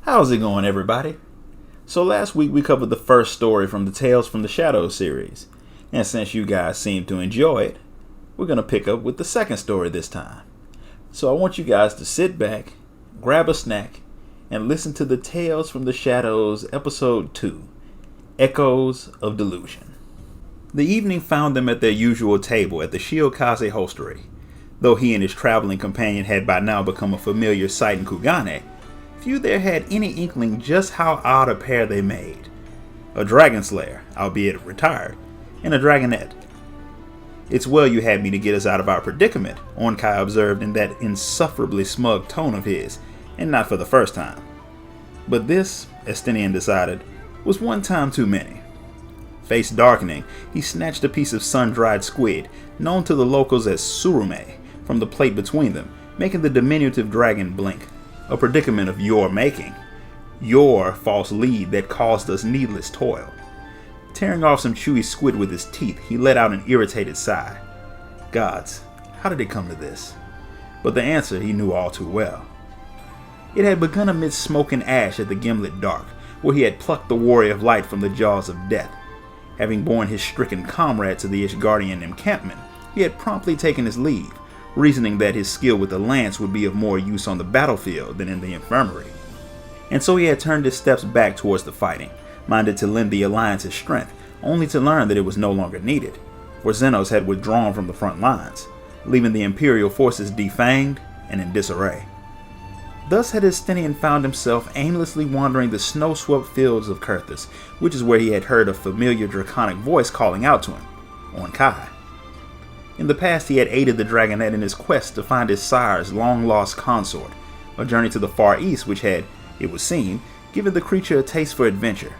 How's it going, everybody? So last week we covered the first story from the Tales from the Shadows series, and since you guys seem to enjoy it, we're going to pick up with the second story this time. So I want you guys to sit back, grab a snack, and listen to the Tales from the Shadows episode 2, Echoes of Delusion. The evening found them at their usual table at the Shiokaze hostelry. Though he and his traveling companion had by now become a familiar sight in Kugane, few there had any inkling just how odd a pair they made. A dragon slayer, albeit retired, and a dragonette. "It's well you had me to get us out of our predicament," Onkai observed in that insufferably smug tone of his, and not for the first time. But this, Estinian decided, was one time too many. Face darkening, he snatched a piece of sun-dried squid, known to the locals as surume, from the plate between them, making the diminutive dragon blink. A predicament of your making. Your false lead that caused us needless toil. Tearing off some chewy squid with his teeth, he let out an irritated sigh. Gods, how did it come to this? But the answer he knew all too well. It had begun amidst smoke and ash at the Gimlet Dark, where he had plucked the Warrior of Light from the jaws of death. Having borne his stricken comrade to the Ishgardian encampment, he had promptly taken his leave, reasoning that his skill with the lance would be of more use on the battlefield than in the infirmary. And so he had turned his steps back towards the fighting, minded to lend the alliance his strength, only to learn that it was no longer needed, for Xenos had withdrawn from the front lines, leaving the Imperial forces defanged and in disarray. Thus had Estinian found himself aimlessly wandering the snow-swept fields of Kurthus, which is where he had heard a familiar draconic voice calling out to him, Onkai. In the past, he had aided the dragonette in his quest to find his sire's long-lost consort, a journey to the far east which had, it would seem, given the creature a taste for adventure,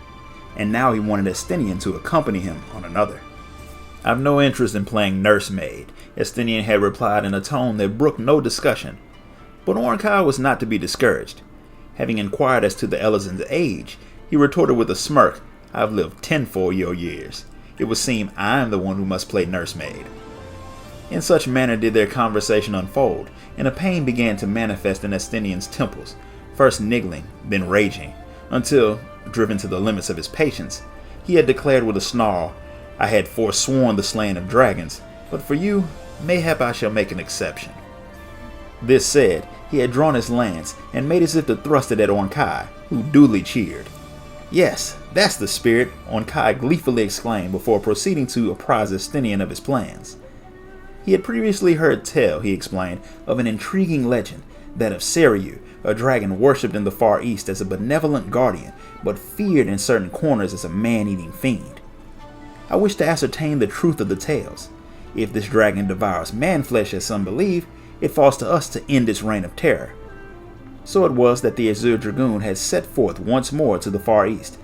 and now he wanted Estinian to accompany him on another. "I've no interest in playing nursemaid," Estinian had replied in a tone that brooked no discussion, but Onkai was not to be discouraged. Having inquired as to the Elizan's age, he retorted with a smirk, "I've lived 10 full your years. It would seem I'm the one who must play nursemaid." In such manner did their conversation unfold, and a pain began to manifest in Estinian's temples, first niggling, then raging, until, driven to the limits of his patience, he had declared with a snarl, "I had forsworn the slaying of dragons, but for you, mayhap I shall make an exception." This said, he had drawn his lance, and made as if to thrust it at Onkai, who duly cheered. "Yes, that's the spirit," Onkai gleefully exclaimed before proceeding to apprise Estinian of his plans. He had previously heard tell, he explained, of an intriguing legend, that of Seiryu, a dragon worshipped in the Far East as a benevolent guardian, but feared in certain corners as a man-eating fiend. "I wish to ascertain the truth of the tales. If this dragon devours man-flesh as some believe, it falls to us to end its reign of terror." So it was that the Azure Dragoon had set forth once more to the Far East,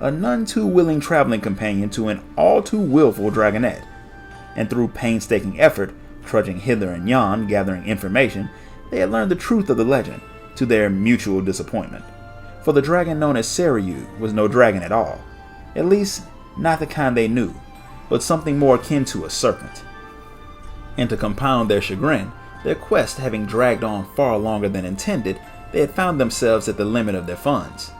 a none too willing traveling companion to an all too willful dragonette. And through painstaking effort, trudging hither and yon, gathering information, they had learned the truth of the legend, to their mutual disappointment. For the dragon known as Seiryu was no dragon at all, at least not the kind they knew, but something more akin to a serpent. And to compound their chagrin, their quest having dragged on far longer than intended, they had found themselves at the limit of their funds.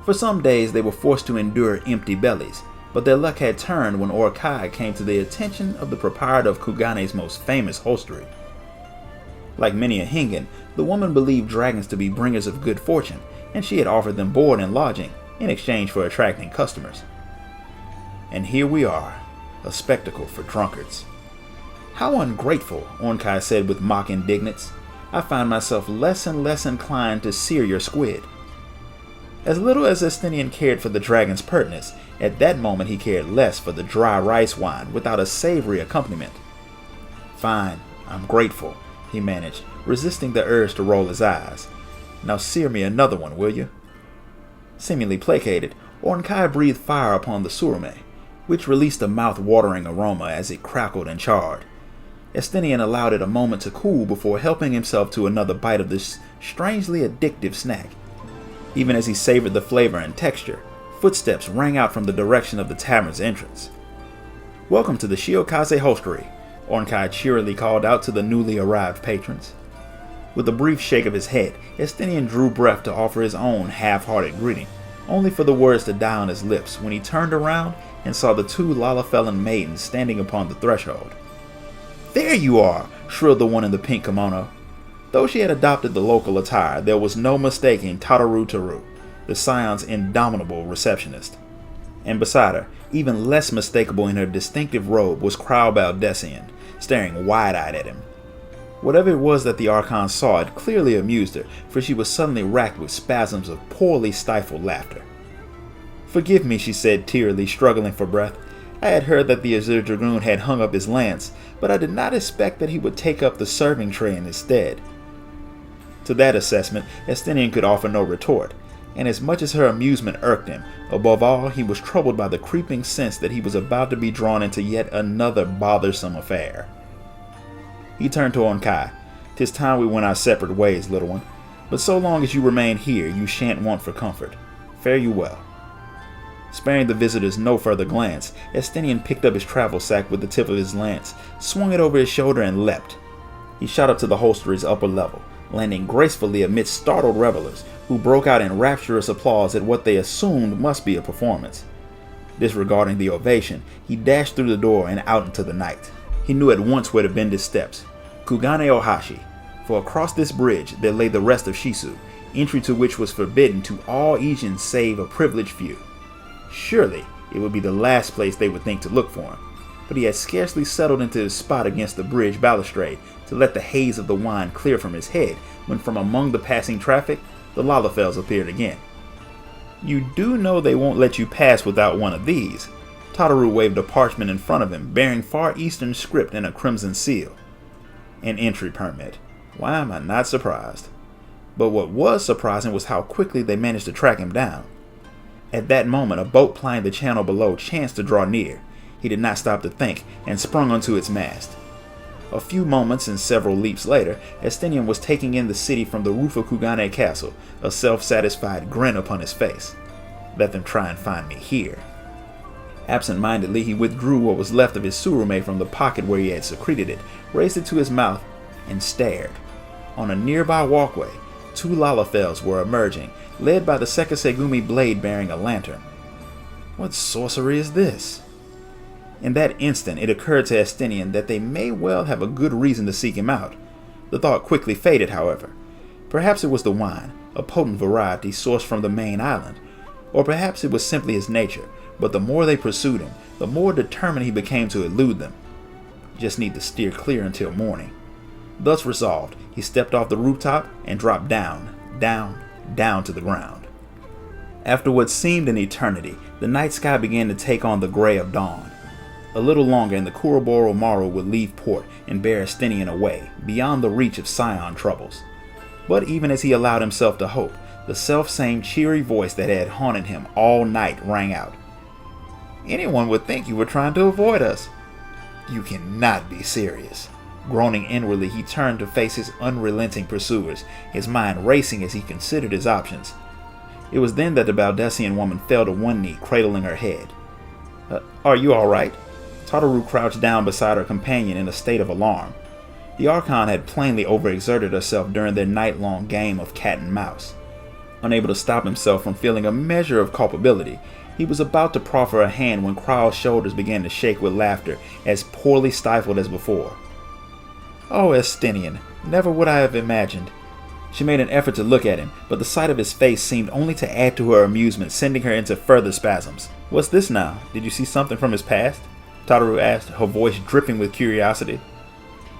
For some days they were forced to endure empty bellies, but their luck had turned when Onkai came to the attention of the proprietor of Kugane's most famous hostelry. Like many a Hingan, the woman believed dragons to be bringers of good fortune, and she had offered them board and lodging in exchange for attracting customers. And here we are, a spectacle for drunkards. "How ungrateful," Onkai said with mock indignance. "I find myself less and less inclined to sear your squid." As little as Estinian cared for the dragon's pertness, at that moment he cared less for the dry rice wine without a savory accompaniment. "Fine, I'm grateful," he managed, resisting the urge to roll his eyes. "Now sear me another one, will you?" Seemingly placated, Onkai breathed fire upon the surume, which released a mouth-watering aroma as it crackled and charred. Estinian allowed it a moment to cool before helping himself to another bite of this strangely addictive snack. Even as he savored the flavor and texture, footsteps rang out from the direction of the tavern's entrance. "Welcome to the Shiokaze hostelry," Onkai cheerily called out to the newly arrived patrons. With a brief shake of his head, Estinian drew breath to offer his own half-hearted greeting, only for the words to die on his lips when he turned around and saw the two Lalafellan maidens standing upon the threshold. "There you are!" shrilled the one in the pink kimono. Though she had adopted the local attire, there was no mistaking Tataru Taru, the Scion's indomitable receptionist. And beside her, even less mistakable in her distinctive robe, was Krau Baldessian, staring wide-eyed at him. Whatever it was that the Archon saw, it clearly amused her, for she was suddenly racked with spasms of poorly stifled laughter. "Forgive me," she said tearily, struggling for breath. "I had heard that the Azure Dragoon had hung up his lance, but I did not expect that he would take up the serving tray in his stead." To that assessment, Estinian could offer no retort, and as much as her amusement irked him, above all he was troubled by the creeping sense that he was about to be drawn into yet another bothersome affair. He turned to Onkai. "'Tis time we went our separate ways, little one, but so long as you remain here, you shan't want for comfort. Fare you well." Sparing the visitors no further glance, Estinian picked up his travel sack with the tip of his lance, swung it over his shoulder, and leapt. He shot up to the holster's upper level, landing gracefully amidst startled revelers, who broke out in rapturous applause at what they assumed must be a performance. Disregarding the ovation, he dashed through the door and out into the night. He knew at once where to bend his steps. Kugane Ohashi, for across this bridge there lay the rest of Shisu, entry to which was forbidden to all Asians save a privileged few. Surely it would be the last place they would think to look for him, but he had scarcely settled into his spot against the bridge balustrade to let the haze of the wine clear from his head when from among the passing traffic the Lalafels appeared again. "You do know they won't let you pass without one of these." Tataru waved a parchment in front of him bearing Far Eastern script and a crimson seal. An entry permit. Why am I not surprised? But what was surprising was how quickly they managed to track him down. At that moment, a boat plying the channel below chanced to draw near. He did not stop to think and sprung onto its mast. A few moments and several leaps later, Estinian was taking in the city from the roof of Kugane Castle, a self-satisfied grin upon his face. Let them try and find me here. Absent-mindedly, he withdrew what was left of his surume from the pocket where he had secreted it, raised it to his mouth, and stared. On a nearby walkway, two Lalafels were emerging, led by the Sekisegumi blade bearing a lantern. What sorcery is this? In that instant, it occurred to Estinian that they may well have a good reason to seek him out. The thought quickly faded, however. Perhaps it was the wine, a potent variety sourced from the main island, or perhaps it was simply his nature, but the more they pursued him, the more determined he became to elude them. Just need to steer clear until morning. Thus resolved, he stepped off the rooftop and dropped down to the ground. After what seemed an eternity, the night sky began to take on the gray of dawn. A little longer and the Kuroboro Maru would leave port and bear Estinian away, beyond the reach of Scion troubles. But even as he allowed himself to hope, the self-same cheery voice that had haunted him all night rang out. "Anyone would think you were trying to avoid us." "You cannot be serious." Groaning inwardly, he turned to face his unrelenting pursuers, his mind racing as he considered his options. It was then that the Baldessian woman fell to one knee, cradling her head. Are you all right?" Tataru crouched down beside her companion in a state of alarm. The Archon had plainly overexerted herself during their night-long game of cat and mouse. Unable to stop himself from feeling a measure of culpability, he was about to proffer a hand when Krau's shoulders began to shake with laughter, as poorly stifled as before. "Oh, Estinian, never would I have imagined." She made an effort to look at him, but the sight of his face seemed only to add to her amusement, sending her into further spasms. "What's this now? Did you see something from his past?" Tataru asked, her voice dripping with curiosity.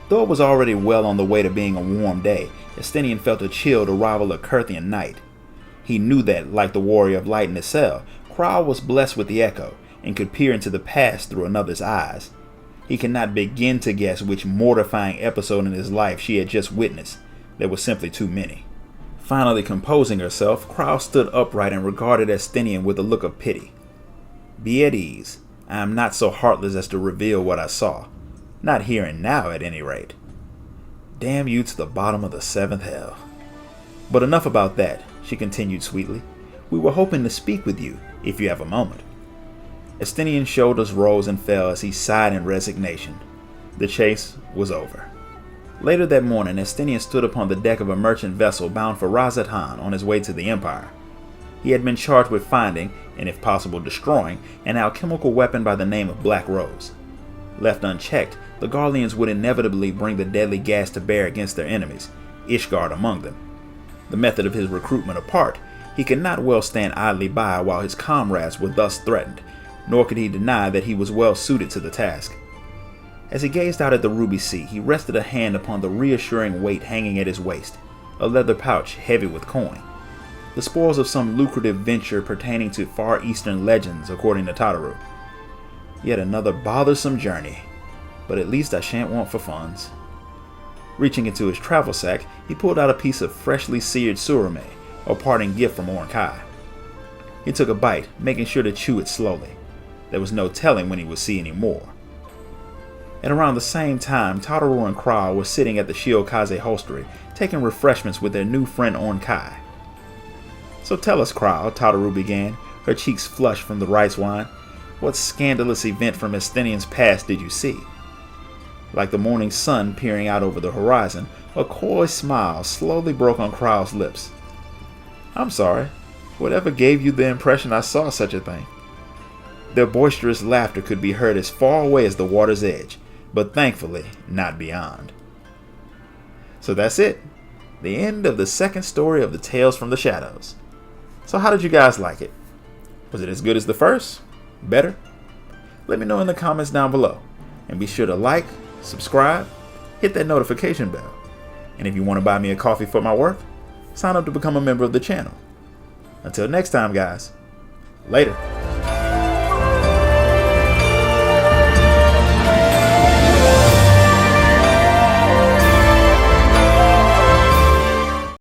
Though it was already well on the way to being a warm day, Estinian felt a chill to rival a Curthian night. He knew that, like the Warrior of Light in his cell, Krau was blessed with the Echo, and could peer into the past through another's eyes. He could not begin to guess which mortifying episode in his life she had just witnessed. There were simply too many. Finally composing herself, Krau stood upright and regarded Estinian with a look of pity. "Be at ease. I am not so heartless as to reveal what I saw. Not here and now, at any rate. Damn you to the bottom of the seventh hell. But enough about that," she continued sweetly. "We were hoping to speak with you, if you have a moment." Estinian's shoulders rose and fell as he sighed in resignation. The chase was over. Later that morning, Estinian stood upon the deck of a merchant vessel bound for Razathan on his way to the Empire. He had been charged with finding, and if possible destroying, an alchemical weapon by the name of Black Rose. Left unchecked, the Garleans would inevitably bring the deadly gas to bear against their enemies, Ishgard among them. The method of his recruitment apart, he could not well stand idly by while his comrades were thus threatened, nor could he deny that he was well suited to the task. As he gazed out at the ruby sea, he rested a hand upon the reassuring weight hanging at his waist, a leather pouch heavy with coin. The spoils of some lucrative venture pertaining to Far Eastern legends, according to Tataru. Yet another bothersome journey, but at least I shan't want for funds. Reaching into his travel sack, he pulled out a piece of freshly seared surame, a parting gift from Ornkai. He took a bite, making sure to chew it slowly. There was no telling when he would see any more. At around the same time, Tataru and Kral were sitting at the Shiokaze hostelry, taking refreshments with their new friend Ornkai. "So tell us, Kral," Tataru began, her cheeks flushed from the rice wine. "What scandalous event from Estinian's past did you see?" Like the morning sun peering out over the horizon, a coy smile slowly broke on Kral's lips. "I'm sorry. Whatever gave you the impression I saw such a thing?" Their boisterous laughter could be heard as far away as the water's edge, but thankfully not beyond. So that's it. The end of the second story of the Tales from the Shadows. So how did you guys like it? Was it as good as the first? Better? Let me know in the comments down below. And be sure to like, subscribe, hit that notification bell. And if you want to buy me a coffee for my work, sign up to become a member of the channel. Until next time, guys. Later.